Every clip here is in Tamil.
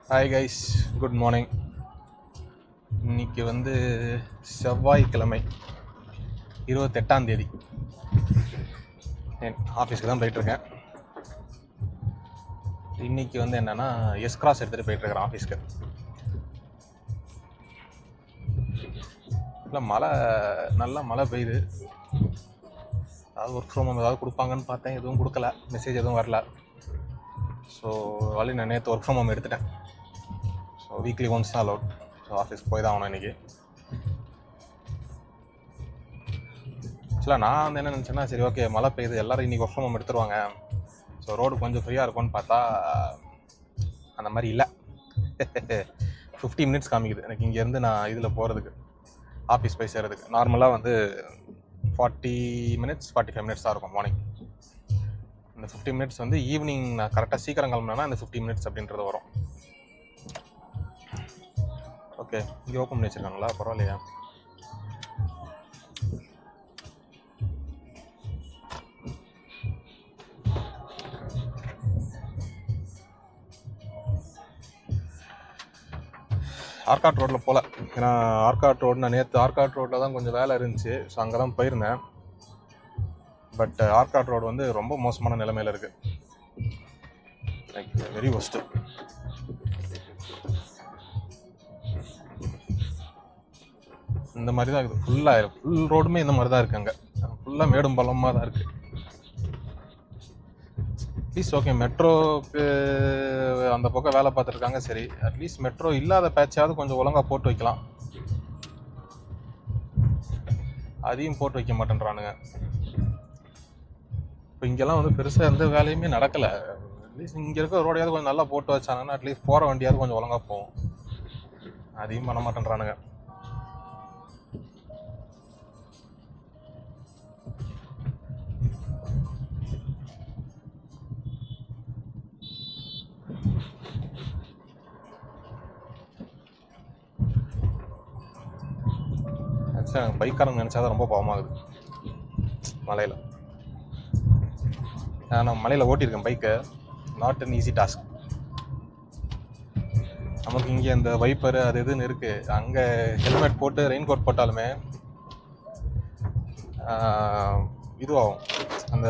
Hi guys, good morning. இன்னைக்கு செவ்வாய்க்கிழமை 28ஆம் தேதி. ஆஃபீஸ்க்கு தான் போயிட்டுருக்கேன். இன்னைக்கு என்னென்னா எஸ் கிராஸ் எடுத்துகிட்டு போயிட்டுருக்கிறேன் ஆஃபீஸ்க்கு. இல்லை நல்லா மழை பெய்யுது. அதாவது ஒர்க் ஃப்ரம் ஹோம் ஏதாவது கொடுப்பாங்கன்னு பார்த்தேன், எதுவும் கொடுக்கல, மெசேஜ் எதுவும் வரல. ஸோ நான் நேற்று ஒர்க் ஃப்ரம் ஹோம் எடுத்துட்டேன். ஸோ வீக்லி ஒன்ஸ் தான் அலவுட். ஸோ ஆஃபீஸ்க்கு போய் தான் ஆகணும் இன்றைக்கி. ஆக்சுவலாக நான் என்ன நினச்சேன்னா, சரி ஓகே மழை பெய்யுது, எல்லோரும் இன்றைக்கி ஒர்க் ஃப்ரம் ஹோம் எடுத்துருவாங்க, ஸோ ரோடு கொஞ்சம் ஃப்ரீயாக இருக்கும்னு பார்த்தா அந்த மாதிரி இல்லை. 50 மினிட்ஸ் காமிக்குது எனக்கு இங்கேருந்து நான் இதில் போகிறதுக்கு, ஆஃபீஸ் போய் சேர்கிறதுக்கு. நார்மலாக 40 மினிட்ஸ் 45 மினிட்ஸ் தான் இருக்கும் மார்னிங். இந்த 50 மினிட்ஸ் ஈவினிங் நான் கரெக்டாக சீக்கிரம் கிளம்புனா இந்த 50 மினிட்ஸ் அப்படின்றது வரும். ஓகே, இங்கே ஓப்பன் பண்ணி வச்சுருக்காங்களா? பரவாயில்லையா? ஆர்காட் ரோட்டில் போகல, ஏன்னா ஆர்காட் ரோடு நான் நேற்று ஆர்காட் ரோட்டில் தான் கொஞ்சம் வேலை இருந்துச்சு. ஸோ அங்கே தான் போயிருந்தேன். பட் ஆர்காட் ரோடு ரொம்ப மோசமான நிலைமையில் இருக்குது. Like very worst. இந்த மாதிரி தான் இருக்குது. ஃபுல் ரோடுமே இந்த மாதிரி தான் இருக்குது. அங்கே ஃபுல்லாக மேடும் பள்ளமாக தான் இருக்குது. அட்லீஸ்ட் ஓகே, மெட்ரோவுக்கு அந்த பக்கம் வேலை பார்த்துருக்காங்க, சரி. அட்லீஸ்ட் மெட்ரோ இல்லாத பேட்சாவது கொஞ்சம் ஒழுங்காக போட்டு வைக்கலாம். அதையும் போட்டு வைக்க மாட்டேன்றானுங்க. இப்போ இங்கெல்லாம் பெருசாக எந்த வேலையுமே நடக்கலை. அட்லீஸ்ட் இங்கே இருக்க ரோடையாவது கொஞ்சம் நல்லா போட்டு வச்சாங்கன்னா அட்லீஸ்ட் போகிற வண்டியாவது கொஞ்சம் ஒழுங்காக போகும். அதையும் பண்ண மாட்டேன்றானுங்க. பைக்காரங்க நினச்சாதான் ரொம்ப பாவமாகுது மலையில். நான் மலையில் ஓட்டியிருக்கேன் பைக்கை. Not an easy task. நமக்கு இங்கே அந்த வைப்பர் அது எதுன்னு இருக்குது. அங்கே ஹெல்மெட் போட்டு ரெயின் கோட் போட்டாலுமே இதுவாகும். அந்த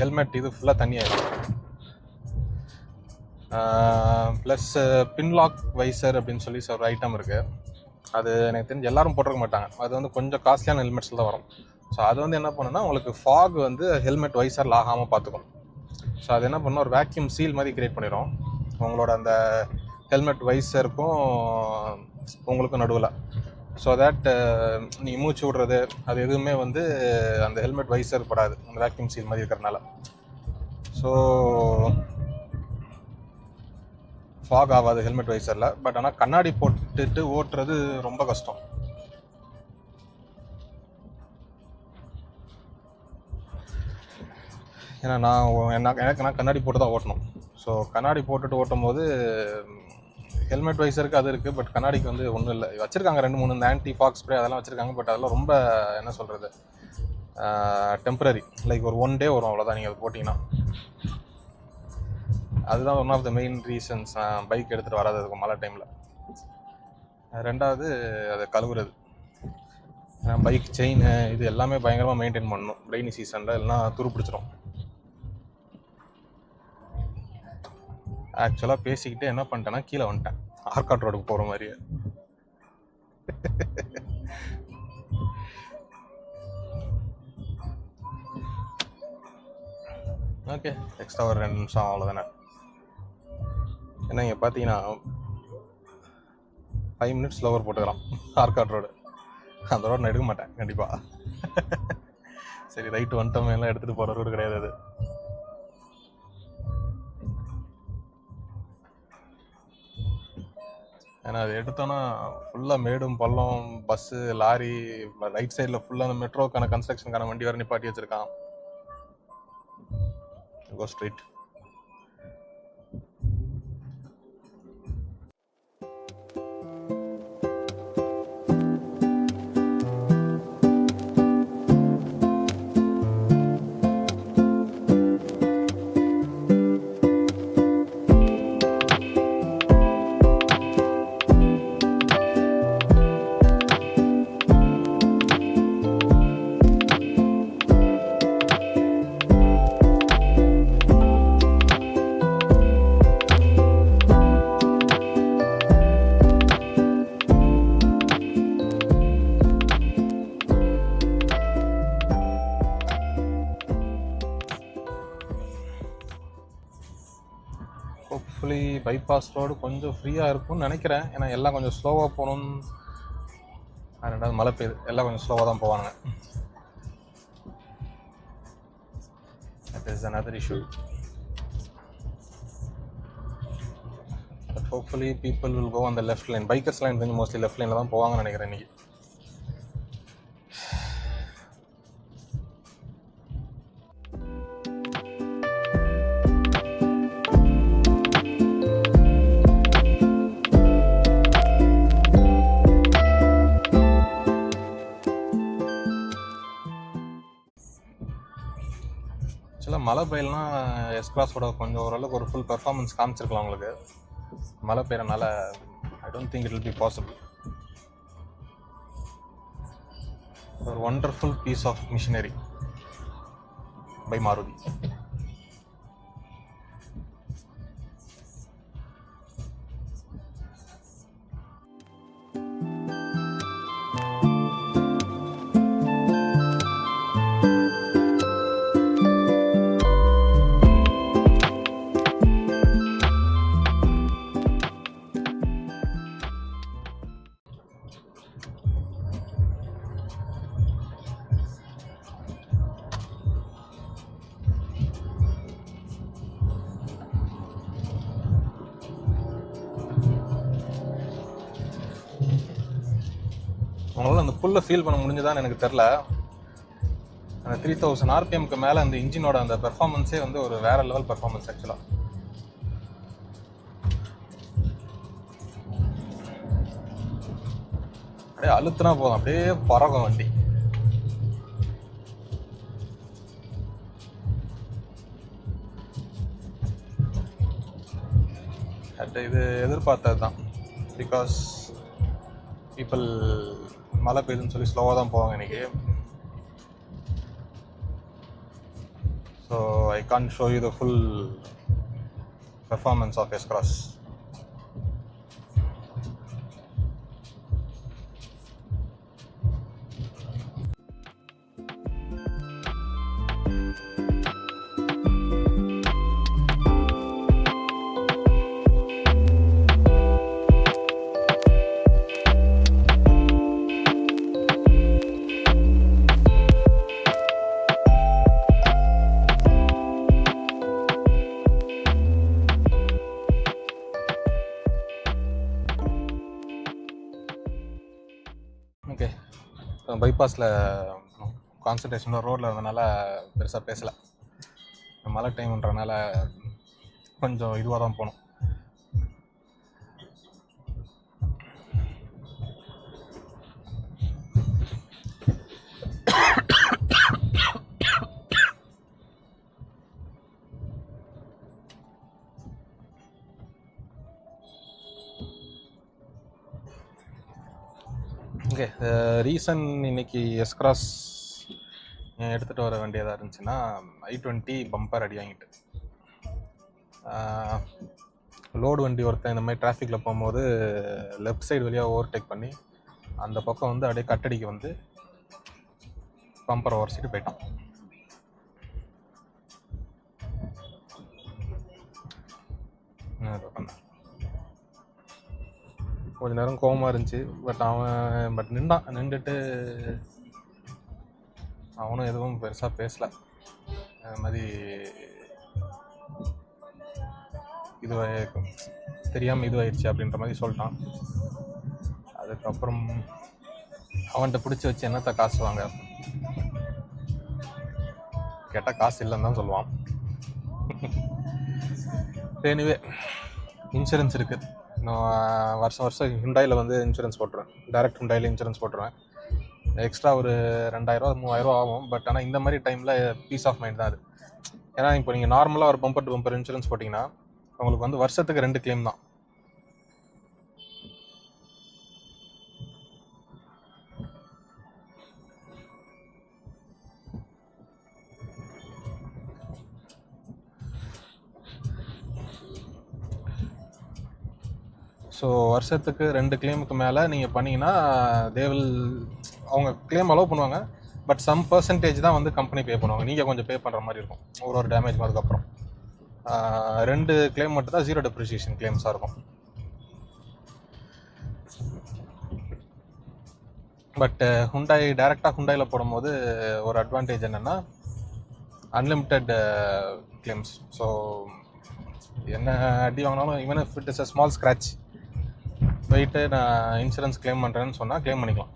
ஹெல்மெட் ஃபுல்லாக தண்ணியாகிடும். ப்ளஸ் பின்லாக் வைசர் அப்படின்னு சொல்லி ஒரு ஐட்டம் இருக்குது. அது எனக்கு தெரிஞ்சு எல்லாரும் போட்டிருக்க மாட்டாங்க. அது கொஞ்சம் காஸ்ட்லியான ஹெல்மெட்ஸில் தான் வரும். ஸோ அது என்ன பண்ணுன்னா, உங்களுக்கு ஃபாக் ஹெல்மெட் வைசரில் ஆகாமல் பார்த்துக்கும். ஸோ அது என்ன பண்ணால் ஒரு வேக்யூம் சீல் மாதிரி கிரியேட் பண்ணிடும் உங்களோட அந்த ஹெல்மெட் வைசருக்கும் உங்களுக்கும் நடுவில். ஸோ தட் நீங்கள் மூச்சு விடுறது அது எதுவுமே அந்த ஹெல்மெட் வைசர் படாது, அந்த வேக்யூம் சீல் மாதிரி இருக்கிறதுனால. ஸோ ஃபாக் ஆகாது ஹெல்மெட் வைசரில். பட் ஆனால் கண்ணாடி போட்டுட்டு ஓட்டுறது ரொம்ப கஷ்டம். ஏன்னா நான் கண்ணாடி போட்டு தான் ஓட்டணும். ஸோ கண்ணாடி போட்டுட்டு ஓட்டும் போது ஹெல்மெட் வைசருக்கு அது இருக்குது, பட் கண்ணாடிக்கு ஒன்றும் இல்லை. வச்சுருக்காங்க 2-3 இந்த ஆன்டி ஃபாக் ஸ்ப்ரே அதெல்லாம் வச்சுருக்காங்க. பட் அதெல்லாம் ரொம்ப என்ன சொல்கிறது, டெம்பரரி. லைக் ஒரு 1 டே வரும், அவ்வளோதான். நீங்கள் அது போட்டிங்கன்னா அதுதான் one of the main reasons bike எடுத்துகிட்டு வராததுக்கு மழை டைமில். ரெண்டாவது அதை கழுவுறது. பைக் செயின் இது எல்லாமே பயங்கரமாக மெயின்டைன் பண்ணணும் ரெய்னி சீசனில், எல்லாம் துரு பிடிச்சிரும். ஆக்சுவலாக பேசிக்கிட்டே என்ன பண்ணிட்டேன்னா கீழே வந்துட்டேன், ஆர்காட் ரோடுக்கு போகிற மாதிரியே. ஓகே, எக்ஸ்ட்ரா ஒரு 2 நிமிஷம் அவ்வளோதானே. ஏன்னா இங்கே பார்த்தீங்கன்னா 5 மினிட்ஸ் ஸ்லோவர் போட்டுக்கலாம் ஆர்காட் ரோடு. அந்த ரோடு நான் எடுக்க மாட்டேன் கண்டிப்பாக. சரி, ரைட்டு வந்துட்டோம், எல்லாம் எடுத்துகிட்டு போகிற ரோடு கிடையாது அது. ஏன்னா அது எடுத்தோன்னா ஃபுல்லாக மேடும் பள்ளம், பஸ்ஸு லாரி, ரைட் சைடில் ஃபுல்லாக அந்த மெட்ரோக்கான கன்ஸ்ட்ரக்ஷனுக்கான வண்டி வர நிப்பாட்டி வச்சுருக்கான். Go straight. Hopefully bypass road கொஞ்சம் ஃப்ரீயாக இருக்கும்னு நினைக்கிறேன். ஏன்னா எல்லாம் கொஞ்சம் ஸ்லோவாக போகணும்னு. ரெண்டாவது மழை பெய்யுது, எல்லாம் கொஞ்சம் ஸ்லோவாக தான் போவாங்க. That is another issue. But hopefully people will go on the left lane. Bikers line கொஞ்சம் mostly left laneல தான் போவாங்கன்னு நினைக்கிறேன் இன்னைக்கு. ஆக்சுவலாக மழை பெய்யலாம் எஸ்கிராஸோட கொஞ்சம் ஓரளவுக்கு ஒரு ஃபுல் பெர்ஃபார்மன்ஸ் காமிச்சிருக்கலாம் உங்களுக்கு. மழை பெய்யறனால I don't think it will be possible. ஒரு wonderful piece of machinery by Maruti. உங்களால் அந்த புல்லை ஃபீல் பண்ண முடிஞ்சதான்னு எனக்கு தெரில. அந்த 3000 RPMக்கு மேலே அந்த இன்ஜினோட அந்த பெர்ஃபார்மன்ஸே வந்து ஒரு வேற லெவல் பெர்ஃபார்மன்ஸ் ஆக்சுவலாக. அப்படியே அழுத்துனா போதும், அப்படியே பறக்கும் வண்டி. இது எதிர்பார்த்தது தான். பிகாஸ் பீப்புள் மழை பெய்யுதுன்னு சொல்லி ஸ்லோவாக தான் போவாங்க இன்னைக்கு. So I can't show you the full performance of S Cross. Okay, பைபாஸில் கான்சன்ட்ரேஷன் ரோட்டில் இருந்தனால பெருசாக பேசலை. மழை டைம்ன்றனால கொஞ்சம் இதுவாக தான் போகணும். ஓகே, ரீசன் இன்னைக்கு எஸ்கிராஸ் எடுத்துகிட்டு வர வேண்டியதாக இருந்துச்சுன்னா i20 பம்பர் அடி வாங்கிட்டு. லோடு வண்டி ஒருத்தன் இந்த மாதிரி டிராஃபிக்கில் போகும்போது லெஃப்ட் சைடு வழியாக ஓவர்டேக் பண்ணி அந்த பக்கம் வந்து அப்படியே கட்டடிக்கு வந்து பம்பரை உரசிட்டு போயிட்டான். கொஞ்ச நேரம் கோவமாக இருந்துச்சு. பட் நின்றுட்டு அவனும் எதுவும் பெருசாக பேசலை. அது மாதிரி தெரியாமல் இதுவாயிடுச்சு அப்படின்ற மாதிரி சொல்லிட்டான். அதுக்கப்புறம் அவன்கிட்ட பிடிச்சி வச்சு என்னத்த காசு வாங்க கேட்டால் காசு இல்லைன்னு தான் சொல்லுவான். எனிவே இன்சூரன்ஸ் இருக்குது. நான் வருஷம் ஹுண்டாயில் வந்து இன்சூரன்ஸ் போட்டுருவேன். டைரக்ட் ஹுண்டாயில் இன்சூரன்ஸ் போட்டுருவேன். எக்ஸ்ட்ரா ஒரு 2000 3000 ஆகும். பட் ஆனால் இந்த மாதிரி டைமில் பீஸ் ஆஃப் மைண்ட் தான் அது. ஏன்னா இப்போ நீங்கள் நார்மலாக ஒரு பம்பர் டு பம்பர் இன்சூரன்ஸ் போட்டிங்கன்னா உங்களுக்கு வந்து வருஷத்துக்கு 2 கிளைம் தான். ஸோ வருஷத்துக்கு 2 கிளைமுக்கு மேலே நீங்கள் பண்ணிங்கன்னா அவங்க கிளைம் அலோவ் பண்ணுவாங்க. பட் சம் பர்சன்டேஜ் தான் வந்து கம்பெனி பே பண்ணுவாங்க. நீங்கள் கொஞ்சம் பே பண்ணுற மாதிரி இருக்கும் ஒரு டேமேஜ் அதுக்கப்புறம். 2 கிளைம் மட்டும் தான் 0 டெப்ரிசியேஷன் கிளைம்ஸாக இருக்கும். பட் ஹுண்டாய் டேரெக்டாக ஹுண்டாயில் போடும்போது ஒரு அட்வான்டேஜ் என்னென்னா அன்லிமிட்டெட் கிளைம்ஸ். ஸோ என்ன அடி வாங்கினாலும் even if it is a small scratch போயிட்டு நான் இன்சூரன்ஸ் கிளைம் பண்ணுறேன்னு சொன்னால் கிளைம் பண்ணிக்கலாம்,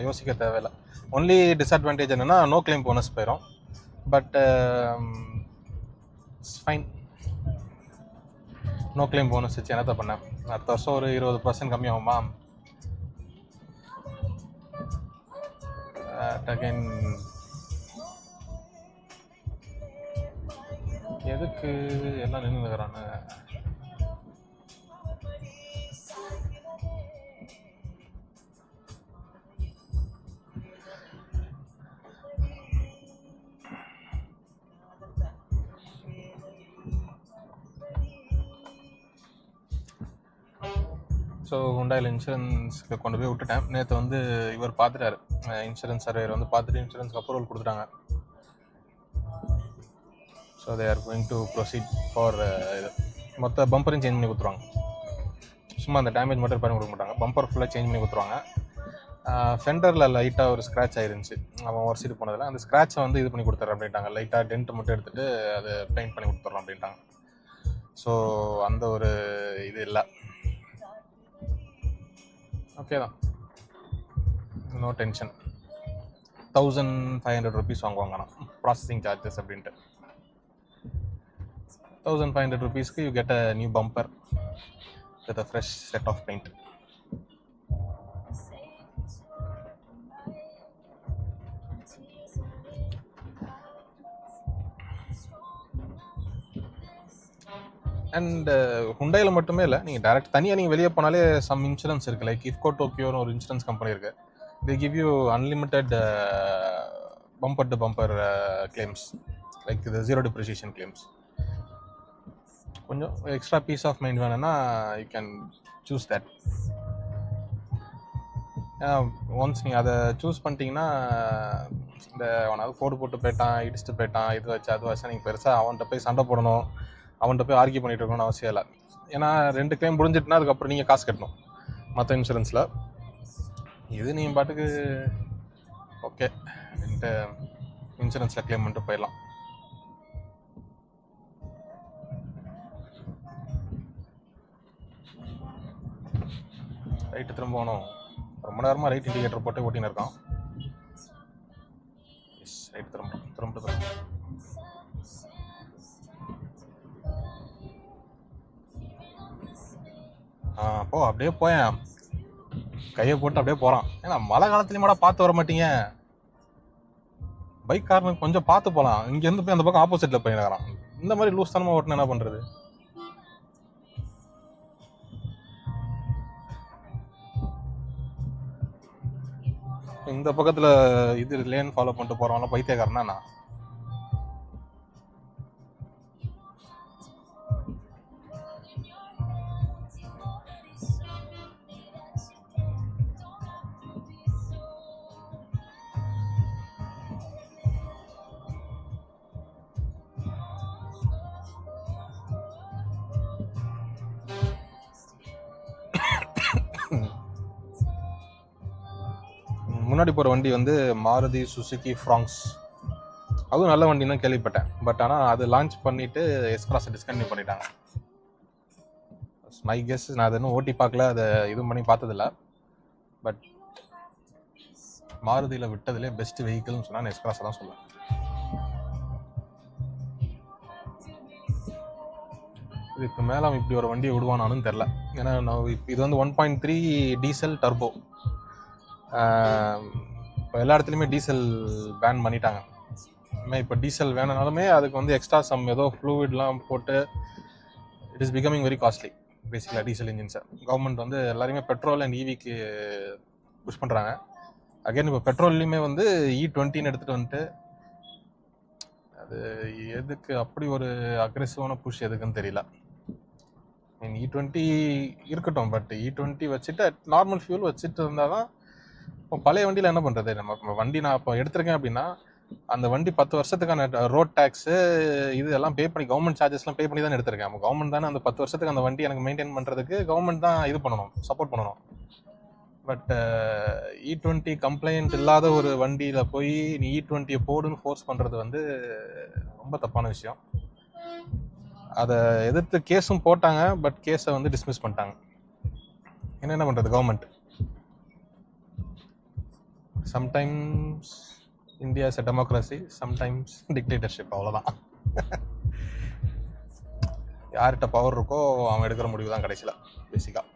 யோசிக்க தேவையில்லை. ஒன்லி டிஸ்அட்வான்டேஜ் என்னென்னா நோ கிளைம் போனஸ் போயிடும். But it's fine. No claim bonus வச்சு என்னத்தை பண்ணேன், அடுத்த வருஷம் ஒரு 20% கம்மியாகுமா? அகைன் எதுக்கு எல்லாம் நின்றுக்கிறான்னு. ஸோ ஹுண்டாயில் இன்சூரன்ஸ்க்கு கொண்டு போய் விட்டுட்டேன். நேற்று வந்து இவர் பார்த்துட்டாரு, இன்சூரன்ஸ் சர்வேயர் வந்து பார்த்துட்டு இன்சூரன்ஸ்க்கு அப்ரூவல் கொடுத்துட்டாங்க. So they are going to proceed for இது. மொத்த பம்பரையும் சேஞ்ச் பண்ணி கொடுத்துருவாங்க. சும்மா அந்த டேமேஜ் மட்டும் பண்ணி கொடுக்க மாட்டாங்க, பம்பர் ஃபுல்லாக சேஞ்ச் பண்ணி கொடுத்துருவாங்க. ஃபெண்டரில் லைட்டாக ஒரு ஸ்க்ராட்ச் ஆயிருந்துச்சு அவன் ஒரு சீட்டு போனதில். அந்த ஸ்க்ராட்சை வந்து இது பண்ணி கொடுத்துட்றேன் அப்படின்ட்டாங்க. லைட்டாக டென்ட் மட்டும் எடுத்துகிட்டு அதை பெயிண்ட் பண்ணி கொடுத்துட்றோம் அப்படின்ட்டாங்க. ஸோ அந்த ஒரு இது இல்லை, ஓகே தான், நோ டென்ஷன். 1500 rupees வாங்குவாங்கண்ணா ப்ராசஸிங் சார்ஜஸ் அப்படின்ட்டு. 1500 rupeesக்கு you get a new bumper with a fresh set of paint. And ஹுண்டாயில் மட்டுமே இல்லை, நீங்கள் டேரக்ட் தனியாக நீங்கள் வெளியே போனாலே சம் இன்சூரன்ஸ் இருக்குது. லைக் இஃப்கோ டோக்கியோன்னு ஒரு இன்சூரன்ஸ் கம்பெனி இருக்குது. They give you unlimited bumper to bumper claims, like இது 0 டெப்ரிசியேஷன் கிளைம்ஸ். கொஞ்சம் எக்ஸ்ட்ரா பீஸ் ஆஃப் மைண்ட் வேணும்னா you can choose that. Once நீங்கள் அதை சூஸ் பண்ணிட்டீங்கன்னா இந்த அவனாவது ஃபோடு போட்டு போயிட்டான், இடிச்சுட்டு போயிட்டான், இது வச்சு அது வச்சா நீங்கள் பெருசாக அவன்கிட்ட போய் சண்டை போடணும், அவன்கிட்ட போய் ஆர்கியூ பண்ணிட்டு இருக்கணும்னு அவசியம் இல்லை. ஏன்னா 2 கிளைம் முடிஞ்சிட்டுனா அதுக்கப்புறம் நீங்கள் காசு கட்டணும் மற்ற இன்சூரன்ஸில். இது நீங்கள் பாட்டுக்கு ஓகே என்கிட்ட இன்சூரன்ஸில் கிளைம் பண்ணிட்டு போயிடலாம். ரைட்டு திரும்ப போகணும். ரொம்ப நேரமாக ரைட் இண்டிகேட்டர் போட்டு ஓட்டின்னு இருக்கான். எஸ் ரைட் திரும்ப போ, அப்படியே போயேன், கையை போட்டு அப்படியே போகிறான். ஏன்னா மழை காலத்துலேயுமாடா பார்த்து வர மாட்டீங்க? பைக் காரனுக்கு கொஞ்சம் பார்த்து போகலாம். இங்கேருந்து போய் அந்த பக்கம் ஆப்போசிட்டில் போயிடறான். இந்த மாதிரி லூஸ் தனமாக ஓட்டினா என்ன பண்ணுறது? இந்த பக்கத்தில் இது லேன் ஃபாலோ பண்ணிட்டு போகிறவங்களாம் பைத்தியக்காரனா நான்? முன்னாடி போகிற வண்டி வந்து மாருதி சுசுகி ஃப்ராங்ஸ். அதுவும் நல்ல வண்டின்னு தான் கேள்விப்பட்டேன். பட் ஆனால் அது லான்ச் பண்ணிவிட்டு எஸ்க்ராஸை டிஸ்கண்டினியூ பண்ணிட்டாங்க. மை கெஸ், நான் அதை இன்னும் ஓட்டி பார்க்கல, அதை இதுவும் பண்ணி பார்த்ததில்ல. பட் மாருதியில் விட்டதுலேயே பெஸ்ட் வெஹிக்கிள்னு சொன்னால் எஸ்க்ராஸை தான் சொல்லுவேன். இதுக்கு மேலே அவன் இப்படி ஒரு வண்டியை விடுவானான்னு தெரில. ஏன்னா நான் இது வந்து 1.3 டீசல் டர்போ. இப்போ எல்லா இடத்துலையுமே டீசல் பேன் பண்ணிட்டாங்க. இப்போ டீசல் வேணுனாலுமே அதுக்கு வந்து எக்ஸ்ட்ரா சம் ஏதோ ஃப்ளூவிட்லாம் போட்டு it is becoming very costly பேசிக்கலாக டீசல் இன்ஜின்ஸை. கவர்மெண்ட் வந்து எல்லாருமே பெட்ரோல் அண்ட் ஈவிக்கு புஷ் பண்ணுறாங்க. அகைன் இப்போ பெட்ரோல்லையுமே வந்து E20ன்னு எடுத்துகிட்டு வந்துட்டு அது எதுக்கு அப்படி ஒரு அக்ரெசிவான புஷ் எதுக்குன்னு தெரியல. E20 இருக்கட்டும், பட் E20 வச்சுட்டு நார்மல் ஃபியூல் வச்சுட்டு இருந்தால் தான். இப்போ பழைய வண்டியில் என்ன பண்ணுறது? நம்ம வண்டி நான் இப்போ எடுத்திருக்கேன் அப்படின்னா அந்த வண்டி 10 வருஷத்துக்கான ரோட் டேக்ஸு இது எல்லாம் பே பண்ணி கவர்மெண்ட் சார்ஜஸ்லாம் பே பண்ணி தான் எடுத்திருக்கேன். அப்போ கவர்மெண்ட் தானே அந்த 10 வருஷத்துக்கு அந்த வண்டி எனக்கு மெயின்டைன் பண்ணுறதுக்கு கவர்மெண்ட் தான் இது பண்ணணும், சப்போர்ட் பண்ணணும். பட் E20 கம்ப்ளைண்ட் இல்லாத ஒரு வண்டியில் போய் நீ E20 போடுன்னு ஃபோர்ஸ் பண்ணுறது வந்து ரொம்ப தப்பான விஷயம். அதை எதிர்த்து கேஸும் போட்டாங்க, பட் கேஸை வந்து டிஸ்மிஸ் பண்ணிட்டாங்க. என்ன பண்ணுறது government? Sometimes India is a democracy, sometimes dictatorship, அவ்வளோதான். யார்கிட்ட பவர் இருக்கோ அவன் எடுக்கிற முடிவு தான் கடைசியில் பேசிக்காக.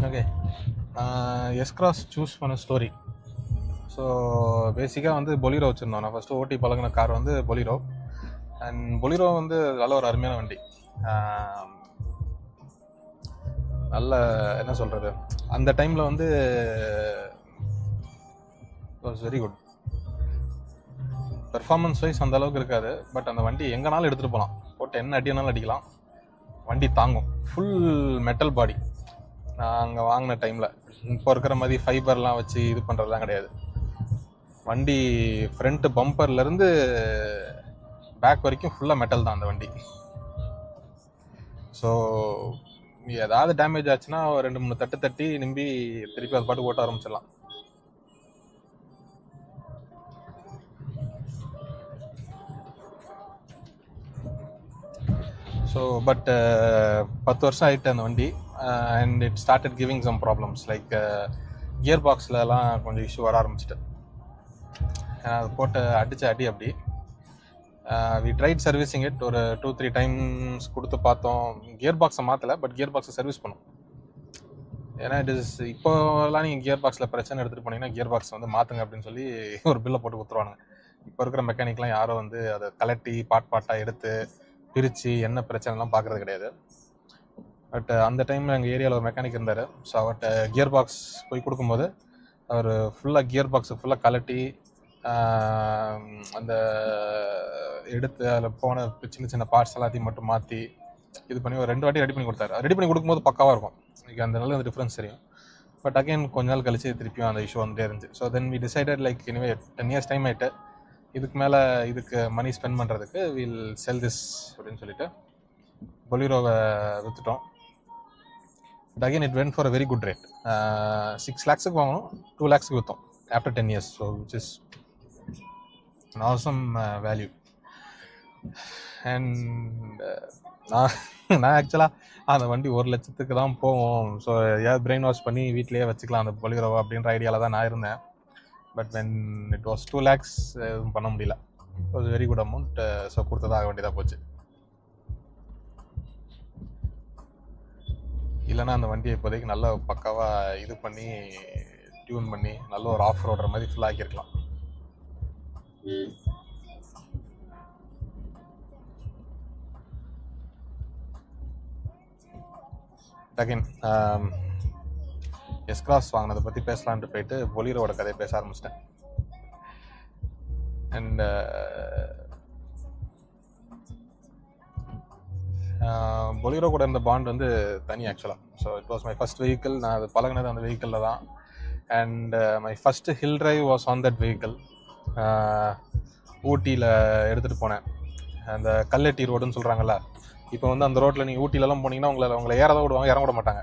ஓகே, எஸ்கிராஸ் சூஸ் பண்ண ஸ்டோரி. ஸோ பேசிக்காக வந்து பொலிரோ வச்சுருந்தோம். நான் ஃபஸ்ட்டு ஓட்டி பழகின கார் வந்து பொலிரோ. அண்ட் பொலிரோ வந்து நல்ல ஒரு அருமையான வண்டி. நல்ல என்ன சொல்கிறது, அந்த டைமில் வந்து was very good. Performance wise அந்த அளவுக்கு இருக்காது, பட் அந்த வண்டி எங்கேனாலும் எடுத்துகிட்டு போகலாம். போட்டு என்ன அடினாலும் அடிக்கலாம், வண்டி தாங்கும். Full metal body. நான் அங்கே வாங்கின டைமில் இப்போ இருக்கிற மாதிரி ஃபைபர்லாம் வச்சு இது பண்ணுறதுலாம் கிடையாது. வண்டி ஃப்ரண்ட்டு பம்பர்லேருந்து பேக் வரைக்கும் ஃபுல்லாக மெட்டல் தான் அந்த வண்டி. ஸோ ஏதாவது டேமேஜ் ஆச்சுன்னா 2-3 தட்டு தட்டி நிம்பி திருப்பி அது பாட்டு ஓட்ட ஆரம்பிச்சிடலாம். ஸோ பட் 10 வருஷம் ஆகிட்டு அந்த வண்டி. And it started giving some problems like gear பாக்ஸ்லலாம் கொஞ்சம் இஷ்யூ வர ஆரம்பிச்சிட்டு. அது போட்டு அடித்த அடி அப்படி. We tried servicing it. ஒரு 2-3 டைம்ஸ் கொடுத்து பார்த்தோம். கியர் பாக்ஸை மாற்றலை, பட் கியர் பாக்ஸை சர்வீஸ் பண்ணோம். ஏன்னா இட் இஸ் இப்போலாம் நீங்கள் கியர் பாக்ஸில் பிரச்சனை எடுத்துகிட்டு போனீங்கன்னா கியர் பாக்ஸ் வந்து மாற்றுங்க அப்படின்னு சொல்லி ஒரு பில்லை போட்டு கொடுத்துருவானுங்க. இப்போ இருக்கிற மெக்கானிக்லாம் யாரும் வந்து அதை கலட்டி பாட்டாக எடுத்து பிரித்து என்ன பிரச்சனைலாம் பார்க்குறது கிடையாது. பட் அந்த டைமில் எங்கள் ஏரியாவில் ஒரு மெக்கானிக் இருந்தார். ஸோ அவர்கிட்ட கியர் பாக்ஸ் போய் கொடுக்கும்போது அவர் ஃபுல்லாக கியர் பாக்ஸை ஃபுல்லாக கலட்டி அந்த எடுத்து அதில் போன சின்ன சின்ன பார்ட்ஸ் எல்லாத்தையும் மட்டும் மாற்றி இது பண்ணி ஒரு 2 வாட்டி ரெடி பண்ணி கொடுத்தாரு. ரெடி பண்ணி கொடுக்கும்போது பக்காவாக இருக்கும், எனக்கு அந்த நல்ல டிஃப்ரென்ஸ் தெரியும். பட் அகைன் கொஞ்ச நாள் கழிச்சு திருப்பியும் அந்த இஷ்யூ வந்துட்டே இருந்துச்சு. So then we decided like இனிமே 10 years டைம் ஆகிட்டு இதுக்கு மேலே இதுக்கு மணி ஸ்பெண்ட் பண்ணுறதுக்கு வில் செல் திஸ் அப்படின்னு சொல்லிட்டு பொலிரோவை விற்றுட்டோம். But again it went for a very good rate. 6 lakhs வாங்கணும், 2 lakhs விற்றோம் after 10 years. So which is an awesome value. And நான் ஆக்சுவலாக அந்த வண்டி 1 லட்சத்துக்கு தான் போவோம். ஸோ ஏதாவது பிரெயின் வாஷ் பண்ணி வீட்டிலேயே வச்சுக்கலாம் அந்த பொலிரோவை அப்படின்ற ஐடியாவில் தான் நான் இருந்தேன். But when it was 2 lakhs எதுவும் பண்ண முடியல. It was very good amount. So கொடுத்ததாக வேண்டியதாக போச்சு. இல்லைன்னா அந்த வண்டியை இப்போதைக்கு நல்ல பக்காவாக இது பண்ணி டியூன் பண்ணி நல்ல ஒரு ஆஃப் ரோடுற மாதிரி ஃபுல்லாக ஆக்கியிருக்கலாம். அகைன் எஸ்கிராஸ் வாங்கினதை பற்றி பேசலான்ட்டு போயிட்டு பொலிரோட கதையை பேச ஆரம்பிச்சிட்டேன். அண்ட் பொலிரோ கூட இருந்த பாண்ட் வந்து தனி ஆக்சுவலாக. So it was my first vehicle. நான் அது பழகினது அந்த வெஹிக்கிளில் தான். And my first hill drive was on that vehicle. ஊட்டியில் எடுத்துகிட்டு போனேன். அந்த கல்லட்டி ரோடுன்னு சொல்கிறாங்கல்ல, இப்போ வந்து அந்த ரோட்டில் நீங்கள் ஊட்டிலலாம் போனீங்கன்னா உங்களை ஏறதான் விடுவாங்க, இறங்க விட மாட்டாங்க.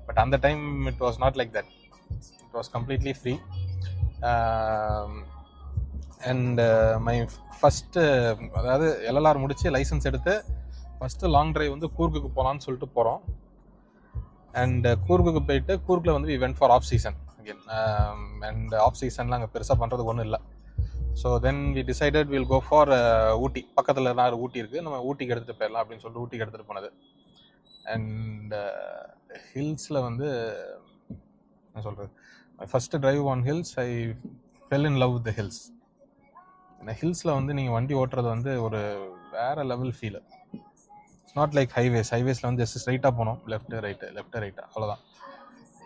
பட் அந்த time it was not like that. It was completely free. And my first அதாவது எல்எல்ஆர் முடித்து லைசன்ஸ் எடுத்து ஃபஸ்ட்டு லாங் ட்ரைவ் வந்து கூர்க்குக்கு போகலான்னு சொல்லிட்டு போகிறோம். அண்ட் கூர்க்குக்கு போயிட்டு கூர்க்கில் வந்து we went for off season again. And off சீசன்லாம் அங்கே பெருசாக பண்ணுறதுக்கு ஒன்றும் இல்லை. So then we decided will go for Ooty. பக்கத்தில் தான் ஊட்டி இருக்குது, நம்ம ஊட்டிக்கு எடுத்துகிட்டு போயிடலாம் அப்படின்னு சொல்லிட்டு ஊட்டிக்கு எடுத்துகிட்டு போனது. அண்ட் ஹில்ஸில் வந்து என்ன சொல்கிறது, first drive on hills, I fell in love with the hills. இந்த ஹில்ஸில் வந்து நீங்கள் வண்டி ஓட்டுறது வந்து ஒரு வேறு level feel. It's not like ஹைவேஸில் வந்து ஜஸ்ட் ஸ்ட்ரைட்டாக போனோம், லெஃப்ட்டு ரைட்டு அவ்வளோதான்.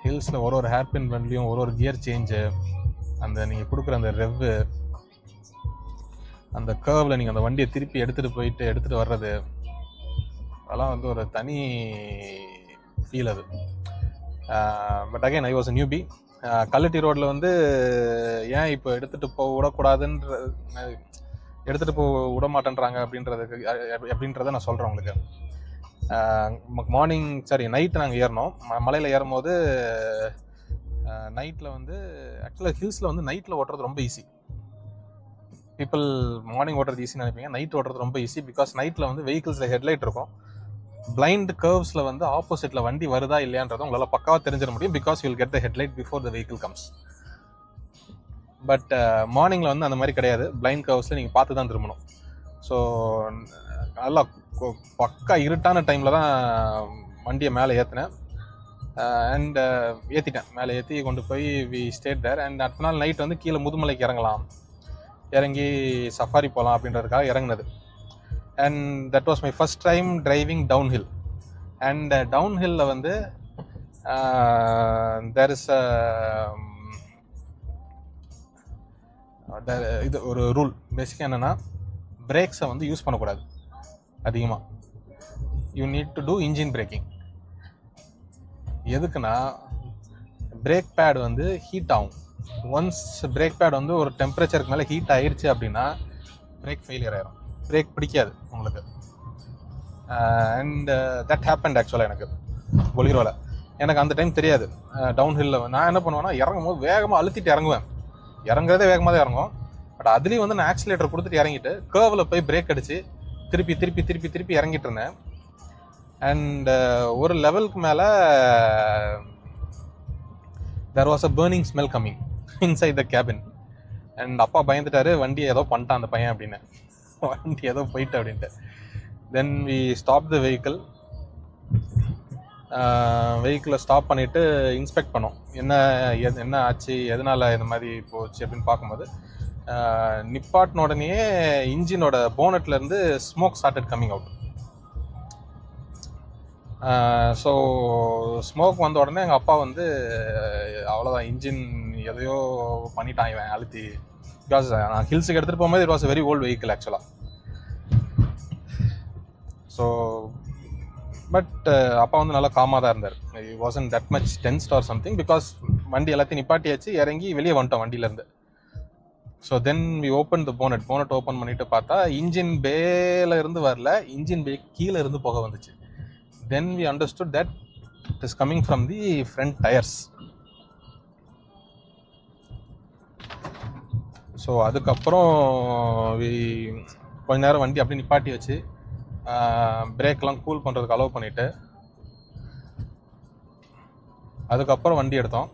ஹில்ஸில் ஒரு ஹேர்பின் வண்டியும் ஒரு கியர் சேஞ்சு, அந்த நீங்கள் கொடுக்குற அந்த ரெவ்வு, அந்த கர்வில் நீங்கள் அந்த வண்டியை திருப்பி எடுத்துகிட்டு வர்றது, அதெல்லாம் வந்து ஒரு தனி ஃபீல் அது. But again I was a newbie. Kallatti ரோட்டில் வந்து ஏன் இப்போ எடுத்துகிட்டு விட மாட்டேன்றாங்க அப்படின்றத நான் சொல்கிறேன் உங்களுக்கு. நைட்டு நாங்கள் ஏறினோம். மலையில் ஏறும்போது நைட்டில் வந்து ஆக்சுவலாக ஹில்ஸில் வந்து நைட்டில் ஓட்டுறது ரொம்ப ஈஸி. பீப்புள் மார்னிங் ஓட்டுறது ஈஸின்னு நினைப்பீங்க, நைட் ஓட்டுறது ரொம்ப ஈஸி. பிகாஸ் நைட்டில் வந்து வெஹிக்கிள்ஸில் ஹெட்லைட் இருக்கும். பிளைண்ட் கர்வ்ஸில் வந்து ஆப்போசிட்டில் வண்டி வருதா இல்லையான்றதை உங்களால் பக்காவாக தெரிஞ்சிட முடியும். Because you'll get the headlight before the vehicle comes. But மார்னிங்கில் வந்து அந்த மாதிரி கிடையாது. பிளைண்ட் கர்வ்ஸில் நீங்கள் பார்த்து தான் திரும்பணும். ஸோ நல்லா பக்கா இருட்டான டைமில் தான் வண்டியை மேலே ஏற்றினேன். அண்ட் ஏற்றிட்டேன், மேலே ஏற்றி கொண்டு போய் வி ஸ்டேட் தேர். அண்ட் அடுத்த நாள் நைட் வந்து கீழே முதுமலைக்கு இறங்கி சஃபாரி போகலாம் அப்படின்றதுக்காக இறங்கினது. And that was my first time driving down hill. And down ஹில்லில் வந்து தேர் இஸ் இது ஒரு ரூல். பேசிக்காக என்னென்னா, பிரேக்ஸை வந்து யூஸ் பண்ணக்கூடாது அதிகமாக. You need to do engine braking. எதுக்குன்னா, பிரேக் பேட் வந்து ஹீட் ஆகும். ஒன்ஸ் பிரேக் பேட் வந்து ஒரு டெம்பரேச்சருக்கு மேலே ஹீட் ஆயிடுச்சு அப்படின்னா பிரேக் ஃபெயிலியர் ஆயிரும், பிரேக் பிடிக்காது உங்களுக்கு. அண்ட் தட் ஹேப்பன்ட் ஆக்சுவலாக எனக்கு பொலிரோவில். எனக்கு அந்த டைம் தெரியாது. டவுன் ஹில்லில் நான் என்ன பண்ணுவேன்னா, இறங்கும் போது வேகமாக அழுத்திட்டு இறங்குவேன். இறங்குறதே வேகமாக தான் இறங்கும். பட் அதுலேயும் வந்து நான் ஆக்சிலேட்டர் கொடுத்துட்டு இறங்கிட்டு கர்வில் போய் பிரேக் அடித்து திருப்பி இறங்கிட்டு இருந்தேன். அண்ட் ஒரு லெவலுக்கு மேலே there was a burning smell coming inside the cabin. And அப்பா பயந்துட்டாரு, வண்டி ஏதோ பண்ணிட்டான் அந்த பையன் அப்படின்னு, வண்டி ஏதோ போயிட்டு அப்படின்ட்டு. தென் வி ஸ்டாப் த வெஹிக்கிளை ஸ்டாப் பண்ணிவிட்டு இன்ஸ்பெக்ட் பண்ணோம். என்ன ஆச்சு, எதனால் இந்த மாதிரி போச்சு அப்படின்னு பார்க்கும்போது, நிப்பாட்டின உடனே இன்ஜினோட போனட்லேருந்து smoke started coming out. So smoke வந்த உடனே எங்கள் அப்பா வந்து அவ்வளோதான், இன்ஜின் எதையோ பண்ணிட்டான் இவன் அழுத்தி. பிகாஸ் நான் ஹில்ஸுக்கு எடுத்துகிட்டு போகும்போது it was very old vehicle ஆக்சுவலாக. ஸோ பட் அப்பா வந்து நல்லா காமாக தான் இருந்தார். It wasn't that much tensed or something. Because வண்டி எல்லாத்தையும் நிப்பாட்டியாச்சு, இறங்கி வெளியே வந்துட்டோம் வண்டியிலேருந்து. So then we open the bonnet open பண்ணிட்டு பார்த்தா இன்ஜின் பேல இருந்து வரல, இன்ஜின் பே கீழே இருந்து புகை வந்துச்சு. Then we understood that it is coming from the front tires. So அதுக்கப்புறம் கொஞ்ச நேரம் வண்டி அப்படியே நிப்பாட்டி வச்சு பிரேக்லாம் கூல் பண்ணுறதுக்கு அலோவ் பண்ணிவிட்டு அதுக்கப்புறம் வண்டி எடுத்தோம்.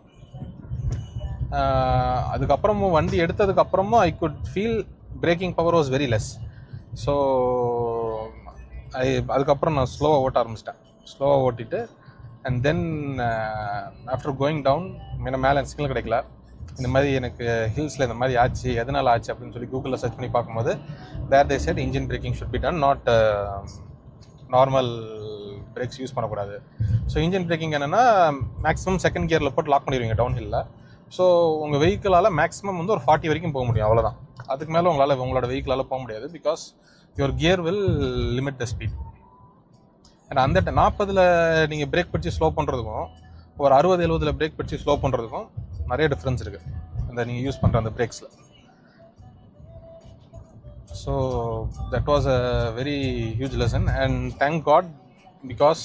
அதுக்கப்புறமும் வண்டி எடுத்ததுக்கப்புறமும் I could feel braking power was very less. So அதுக்கப்புறம் நான் ஸ்லோவாக ஓட்ட ஆரம்பிச்சிட்டேன். ஸ்லோவாக ஓட்டிட்டு and then after going down, மேலே சிக்னல் கிடைக்கல, இந்த மாதிரி எனக்கு ஹில்ஸில் இந்த மாதிரி ஆச்சு, எதனால் ஆச்சு அப்படின்னு சொல்லி கூகுளில் சர்ச் பண்ணி பார்க்கும்போது there they said engine braking should be done, not normal brakes use பண்ணக்கூடாது. ஸோ இன்ஜின் பிரேக்கிங் என்னென்னா, மேக்ஸிமம் செகண்ட் கியரில் போட்டு லாக் பண்ணிடுவீங்க டவுன் ஹில்லில். ஸோ உங்கள் வெஹிக்கிளால் மேக்ஸிமம் வந்து ஒரு 40 வரைக்கும் போக முடியும், அவ்வளோதான். அதுக்கு மேலே உங்களோட வெஹிக்கிளால் போக முடியாது. Because your gear will limit the speed. And அந்த 40ல் நீங்கள் பிரேக் பிடிச்சி ஸ்லோ பண்ணுறதுக்கும் ஒரு 60-70ல் பிரேக் பிடிச்சி ஸ்லோ பண்ணுறதுக்கும் நிறைய டிஃப்ரென்ஸ் இருக்குது அந்த நீங்கள் யூஸ் பண்ணுற அந்த பிரேக்ஸில். So that was a very huge lesson. And thank God, because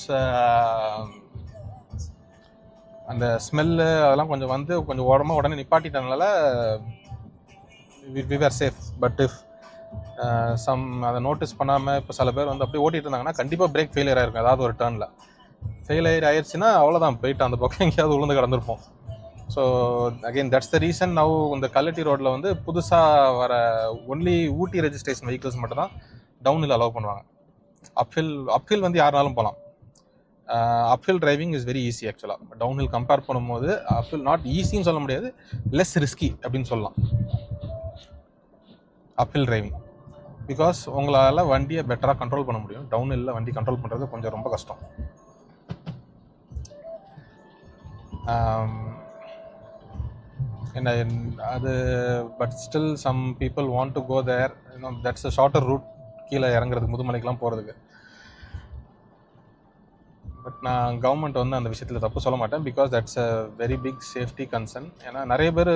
அந்த ஸ்மெல்லு அதெல்லாம் கொஞ்சம் வந்து கொஞ்சம் உடனே நிப்பாட்டிட்டதுனால we were safe. But if அதை நோட்டீஸ் பண்ணாமல் இப்போ சில பேர் வந்து அப்படியே ஓட்டிகிட்டு இருந்தாங்கன்னா கண்டிப்பாக பிரேக் ஃபெயிலியர் ஆகிருக்கும். ஏதாவது ஒரு டர்னில் ஃபெயிலியர் ஆயிடுச்சுன்னா அவ்வளோதான், போயிட்டு அந்த பக்கம் எங்கேயாவது விழுந்து கிடந்திருப்போம். So again that's the reason now இந்த கல்லட்டி ரோட்டில் வந்து புதுசாக வர ஒன்லி ஊட்டி ரெஜிஸ்ட்ரேஷன் வெஹிக்கிள்ஸ் மட்டும் தான் டவுன்ஹில் அலோவ் பண்ணுவாங்க. அப்ஹில் வந்து யாருனாலும் போகலாம். அப்ஹில் டிரைவிங் இஸ் வெரி ஈஸி ஆக்சுவலாக. டவுன்ஹில் கம்பேர் பண்ணும்போது அப்ஹில் நாட் ஈஸின்னு சொல்ல முடியாது, லெஸ் ரிஸ்கி அப்படின்னு சொல்லலாம் அப்ஹில் டிரைவிங். பிகாஸ் உங்களால் வண்டியை பெட்டராக கண்ட்ரோல் பண்ண முடியும். டவுன்ஹில்லில் வண்டி கண்ட்ரோல் பண்ணுறது கொஞ்சம் ரொம்ப கஷ்டம். என்ன அது but still some people want to go there. That's a shorter route கீழே இறங்குறதுக்கு, முதுமலைக்கெலாம் போகிறதுக்கு. பட் நான் கவர்மெண்ட் வந்து அந்த விஷயத்தில் தப்பு சொல்ல மாட்டேன். Because that's a very big safety concern. ஏன்னா நிறைய பேர்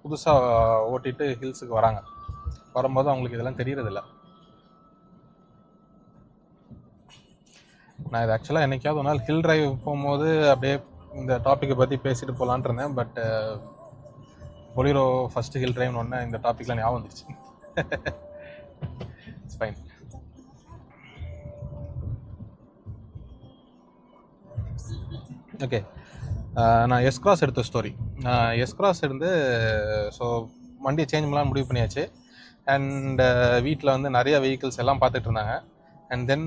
புதுசாக ஓட்டிட்டு ஹில்ஸுக்கு வராங்க. வரும்போது அவங்களுக்கு இதெல்லாம் தெரியறதில்ல. நான் இது ஆக்சுவலாக என்னைக்காவது ஒரு நாள் ஹில் டிரைவ் போகும்போது அப்படியே இந்த டாப்பிக்கை பற்றி பேசிட்டு போகலான்ட்டு இருந்தேன். பட் பொலிரோ ஃபஸ்ட்டு ஹில் டிரைவ்னு ஒன்று இந்த டாப்பிக்லாம் ஞாபகம் வந்துருச்சு. It's fine. ஓகே, நான் எஸ்கிராஸ் எடுத்த ஸ்டோரி. எஸ்கிராஸ் இருந்து ஸோ வண்டியை சேஞ்ச் பண்ணலான்னு முடிவு பண்ணியாச்சு. அண்ட் வீட்டில் வந்து நிறைய வெஹிக்கிள்ஸ் எல்லாம் பார்த்துட்டு இருந்தாங்க. அண்ட் தென்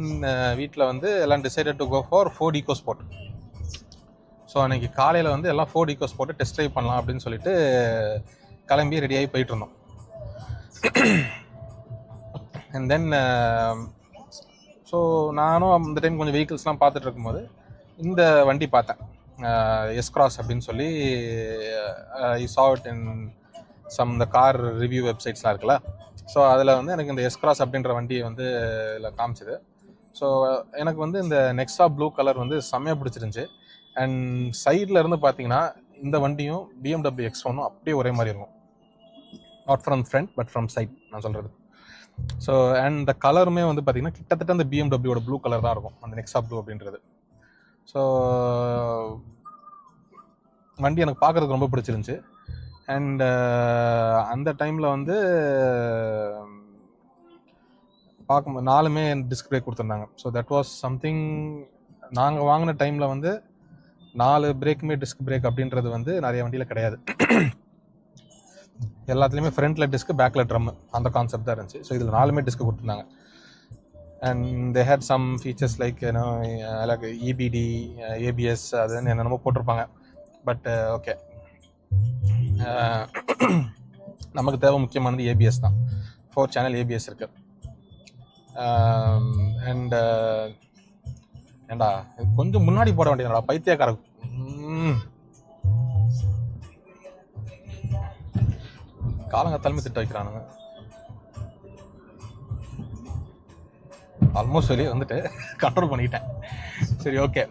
வீட்டில் வந்து எல்லாம் decided to go for Ford EcoSport. So அன்றைக்கி காலையில் வந்து எல்லாம் ஃபோர்ட் ஈகோஸ்போர்ட்டு டெஸ்ட் ட்ரைவ் பண்ணலாம் அப்படின்னு சொல்லிட்டு கிளம்பி ரெடியாகி போயிட்டு இருந்தோம். அண்ட் தென் ஸோ நானும் அந்த டைம் கொஞ்சம் வெஹிக்கிள்ஸ்லாம் பார்த்துட்டு இருக்கும்போது இந்த வண்டி பார்த்தேன், எஸ்கிராஸ் அப்படின்னு சொல்லி. ஐ saw it in some இந்த கார் ரிவ்யூ வெப்சைட்ஸ்லாம் இருக்குல்ல. ஸோ அதில் வந்து எனக்கு இந்த எஸ்கிராஸ் அப்படின்ற வண்டியை வந்து இதில் காமிச்சிது. ஸோ எனக்கு வந்து இந்த நெக்ஸா ப்ளூ கலர் வந்து செம்மையாக பிடிச்சிருந்துச்சி. அண்ட் சைடில் இருந்து பார்த்தீங்கன்னா இந்த வண்டியும் BMW X1 அப்படியே ஒரே மாதிரி இருக்கும். Not from front but from side நான் சொல்கிறது. ஸோ அண்ட் இந்த கலருமே வந்து பார்த்தீங்கன்னா கிட்டத்தட்ட அந்த BMWவோட ப்ளூ கலர் தான் இருக்கும், அந்த நெக்ஸா ப்ளூ அப்படின்றது. ஸோ வண்டி எனக்கு பார்க்குறதுக்கு ரொம்ப பிடிச்சிருந்துச்சி. அண்ட் அந்த டைமில் வந்து பார்க்கும்போது 4மே டிஸ்க் பிரேக் கொடுத்துருந்தாங்க. So that was something. நாங்கள் வாங்கின டைமில் வந்து 4 பிரேக்குமே டிஸ்க் பிரேக் அப்படின்றது வந்து நிறைய வண்டியில் கிடையாது. எல்லாத்துலேயுமே ஃப்ரண்ட்டில் டிஸ்க், பேக்கில் ட்ரம், அந்த கான்செப்ட் தான் இருந்துச்சு. ஸோ இதில் 4மே டிஸ்க் கொடுத்துருந்தாங்க. And they had some features like like EBD, ABS, அதுன்னு என்னென்னமோ போட்டிருப்பாங்க. பட் ஓகே, நமக்கு தேவை முக்கியமானது ABS தான். 4 சேனல் ABS இருக்கு. அண்ட் ஏண்டா கொஞ்சம் முன்னாடி போட வேண்டியதுடா பைத்தியக்கார. காலங்கத்தாலுமே திட்ட வைக்கிறானுங்க. ஆல்மோஸ்ட் வெளியே வந்துட்டு கண்ட்ரோல் பண்ணிட்டேன். சரி, ஓகே.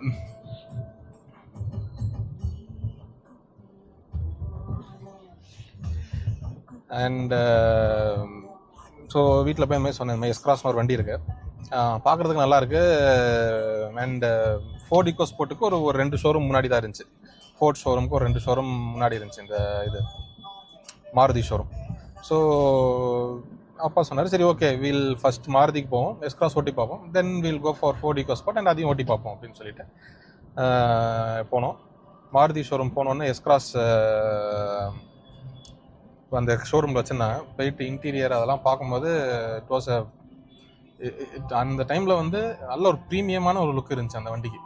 அண்ட் ஸோ வீட்டில் போய் இந்த மாதிரி சொன்னேன், இந்த மாதிரி எஸ்கிராஸ்னு ஒரு வண்டி இருக்குது, பார்க்குறதுக்கு நல்லாயிருக்கு. அண்ட் ஃபோர்ட் ஈகோஸ்போர்ட்டுக்கு ஒரு 2 ஷோரூம் முன்னாடி தான் இருந்துச்சு. ஃபோர்ட் ஷோரூமுக்கு ஒரு 2 ஷோரூம் முன்னாடி இருந்துச்சு இந்த இது மாருதி ஷோரூம். ஸோ அப்பா சொன்னார், சரி ஓகே வீல் ஃபஸ்ட் மாருதிக்கு போவோம், எஸ்கிராஸ் ஓட்டி பார்ப்போம், then we'll go for Ford EcoSport and அதையும் ஓட்டி பார்ப்போம் அப்படின்னு சொல்லிட்டு போனோம். மாருதி ஷோரூம் போனோன்னே எஸ்கிராஸ் அந்த ஷோரூமில் வச்சுருந்தாங்க. போயிட்டு இன்டீரியர் அதெல்லாம் பார்க்கும்போது இட் வாஸ் அந்த டைமில் வந்து நல்ல ஒரு ப்ரீமியமான ஒரு லுக் இருந்துச்சு அந்த வண்டிக்கு.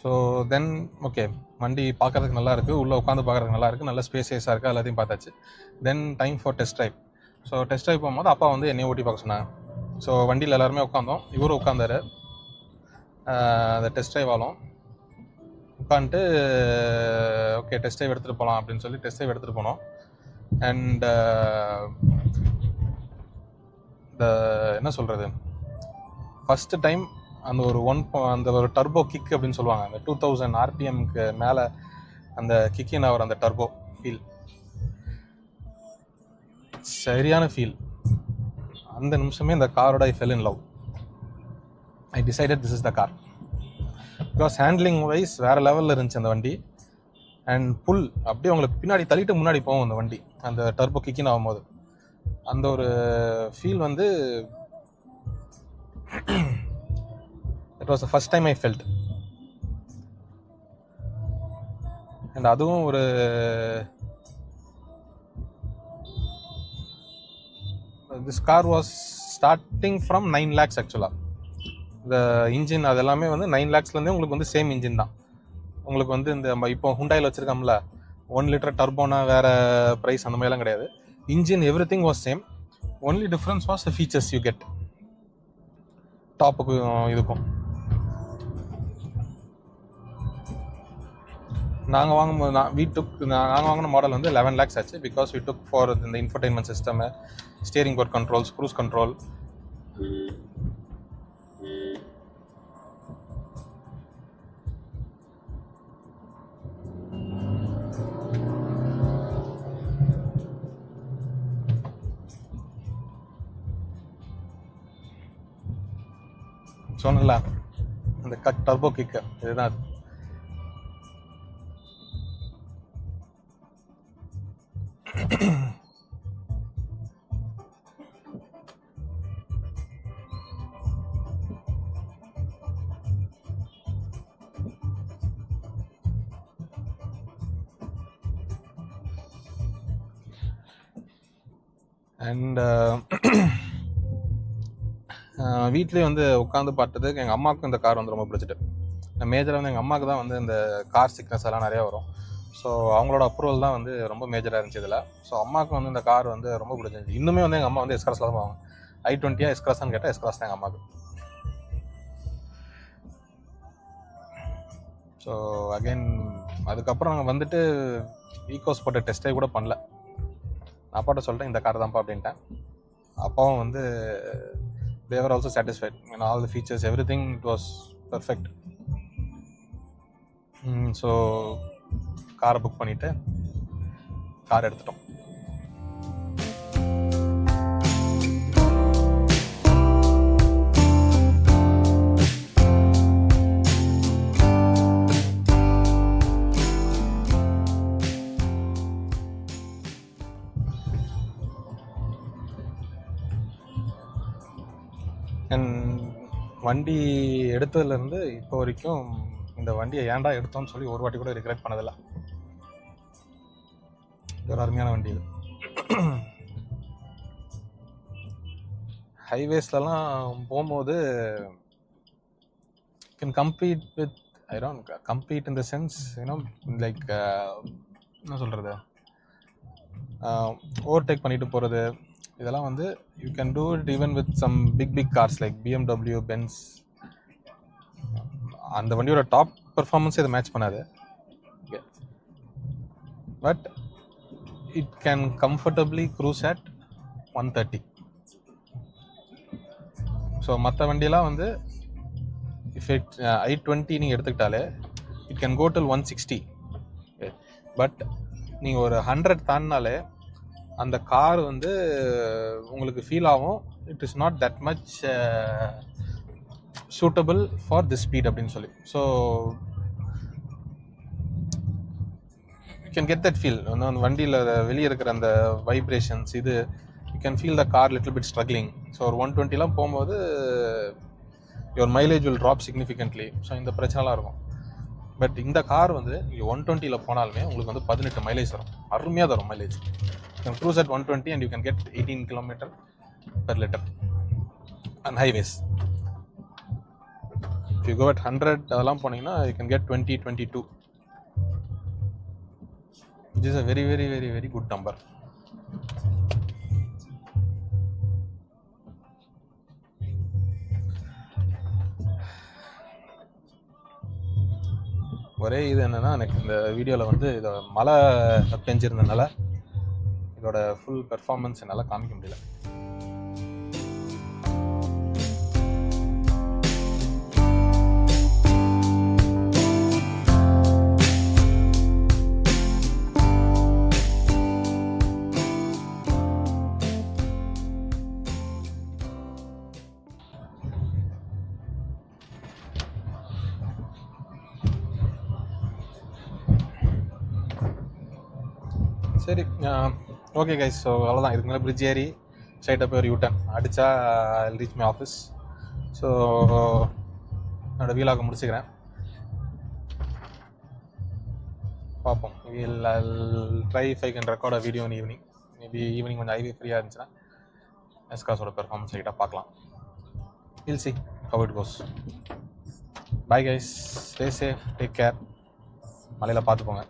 ஸோ தென் ஓகே, வண்டி பார்க்குறதுக்கு நல்லா இருக்குது, உள்ளே உட்காந்து பார்க்குறதுக்கு நல்லா இருக்குது, நல்ல ஸ்பேசியஸாக இருக்குது, எல்லாத்தையும் பார்த்தாச்சு. தென் time for test drive. So test drive போகும்போது அப்பா வந்து என்னையும் ஓட்டி பார்க்க சொன்னாங்க. ஸோ வண்டியில் எல்லாருமே உட்காந்தோம், இவரும் உட்காந்தாரு. அந்த டெஸ்ட் ட்ரைவ் ஆகும் உட்காந்துட்டு ஓகே டெஸ்ட் ட்ரைவ் எடுத்துகிட்டு போகலாம் அப்படின்னு சொல்லி டெஸ்ட் ட்ரைவ் எடுத்துகிட்டு போனோம். அண்ட் இந்த என்ன சொல்கிறது, ஃபஸ்ட்டு டைம் அந்த ஒரு டர்போ கிக் அப்படின்னு சொல்லுவாங்க, அந்த 2000 RPMக்கு மேலே அந்த கிக்கின் ஆகிற அந்த டர்போ ஃபீல், சரியான ஃபீல். அந்த நிமிஷமே இந்த காரோட I fell in love. I decided this is the car. Because handling wise வேறு லெவலில் இருந்துச்சு அந்த வண்டி. அண்ட் புல் அப்படியே உங்களுக்கு பின்னாடி தள்ளிட்டு முன்னாடி போகும் அந்த வண்டி, அந்த டர்போ கிக்கின் ஆகும்போது அந்த ஒரு ஃபீல் வந்து it was the first time I felt. And அதுவும் ஒரு this car was starting from 9 lakhs ஆக்சுவலாக. இந்த இன்ஜின் அது எல்லாமே வந்து 9 lakhsலேருந்தே உங்களுக்கு வந்து சேம் இன்ஜின் தான். உங்களுக்கு வந்து இந்த இப்போ ஹுண்டாயில் வச்சுருக்கோம்ல 1 லிட்டர் டர்போனா வேறு ப்ரைஸ் அந்த மாதிரிலாம் கிடையாது. Engine everything was same, only difference was the features you get டாப்புக்கும் இதுக்கும். நாங்கள் வாங்கும்போது நாங்கள் வாங்கின மாடல் வந்து 11 lakhs ஆச்சு. பிகாஸ் வி டுக் ஃபார் இந்த infotainment system, steering port controls, cruise control. சொன்னல அந்த டர்போ கிக்கு இதுதான் அது. அண்ட் வீட்லேயே வந்து உட்காந்து பார்த்ததுக்கு எங்கள் அம்மாவுக்கும் இந்த கார் வந்து ரொம்ப பிடிச்சிட்டு. மேஜராக வந்து எங்கள் அம்மாவுக்கு தான் வந்து இந்த கார் சிக்னஸ் எல்லாம் நிறையா வரும். ஸோ அவங்களோட அப்ரூவல் தான் வந்து ரொம்ப மேஜராக இருந்துச்சு இதில். ஸோ அம்மாவுக்கு வந்து இந்த கார் வந்து ரொம்ப பிடிச்சிருந்துச்சு. இன்னுமே வந்து எங்கள் அம்மா வந்து எஸ்கிராஸில் தான் போவாங்க. i20 எஸ்கிராஸான்னு கேட்டால் எஸ்கிராஸ் தான் எங்கள் அம்மாவுக்கு. ஸோ அகெயின் அதுக்கப்புறம் நாங்கள் வந்துட்டு ஈகோஸ் போட்ட டெஸ்ட்டே கூட பண்ணல. அப்பாட்ட சொல்லிட்டேன் இந்த கார் தான்ப்பா அப்படின்ட்டேன். அப்பாவும் வந்து they were also satisfied, all the features, everything, it was perfect. So காரை புக் பண்ணிட்டு கார் எடுத்துட்டோம். வண்டி எடுத்ததுலேருந்து இப்போ வரைக்கும் இந்த வண்டியை ஏன்டா எடுத்தோம்னு சொல்லி ஒரு வாட்டி கூட ரிக்ரெட் பண்ணதில்லை. ஒரு அருமையான வண்டி இது. ஹைவேஸ்லலாம் போகும்போது can compete with compete in the sense like என்ன சொல்கிறது, ஓவர்டேக் பண்ணிட்டு போகிறது, இதெல்லாம் வந்து you can do it even with some big cars like BMW, Benz. அந்த வண்டியோட டாப் பெர்ஃபார்மன்ஸ் இதை மேட்ச் பண்ணாது, but it can comfortably cruise at 130. So மற்ற வண்டியெல்லாம் வந்து இஃப் இட் i20 நீங்கள் எடுத்துக்கிட்டாலே it can go till 160. But நீங்கள் ஒரு 100 தாண்டினாலே அந்த கார் வந்து உங்களுக்கு ஃபீல் ஆகும் it is not that much suitable for this speed அப்படின்னு சொல்லி. So you can get that feel. அந்த வண்டியில் வெளியே இருக்கிற அந்த வைப்ரேஷன்ஸ், இது you can feel the car little bit struggling. So ஒரு 120 போகும்போது your mileage will drop significantly. So இந்த பிரச்சனைலாம் இருக்கும். பட் இந்த கார் வந்து நீங்கள் 120 போனாலுமே உங்களுக்கு வந்து 18 மைலேஜ் தரும், அருமையாக தரும் mileage. You can cruise at 120 and you can get 18 km per liter on highways. If you go at 100 அதெல்லாம் போனீங்கன்னா you can get 20-22, which is a very very very very good number. ஒரே இது என்னன்னா, எனக்கு இந்த வீடியோவில் வந்து இதை மழை பெஞ்சிருந்தனால இதோட ஃபுல் பெர்ஃபார்மன்ஸ் என்னால் காமிக்க முடியல. சரி ஓகே கைஸ். ஸோ அவ்வளோதான். இதுக்கு மேலே பிரிட்ஜ் ஏறி ஸ்ட்ரைட்டாக போய் ஒரு யூட்டன் அடித்தா ரீச் மை ஆஃபீஸ். ஸோ என்னோடய வீலாக முடிச்சுக்கிறேன். பார்ப்போம். Try if I can record a video in evening. Maybe evening கொஞ்சம் ஹைவே ஃப்ரீயாக இருந்துச்சுன்னா எஸ்காஸோட பெர்ஃபார்மன்ஸ் லைட்டாக பார்க்கலாம். we'll see how it goes. Bye guys, stay safe, take care. மலையில் பார்த்து போங்க.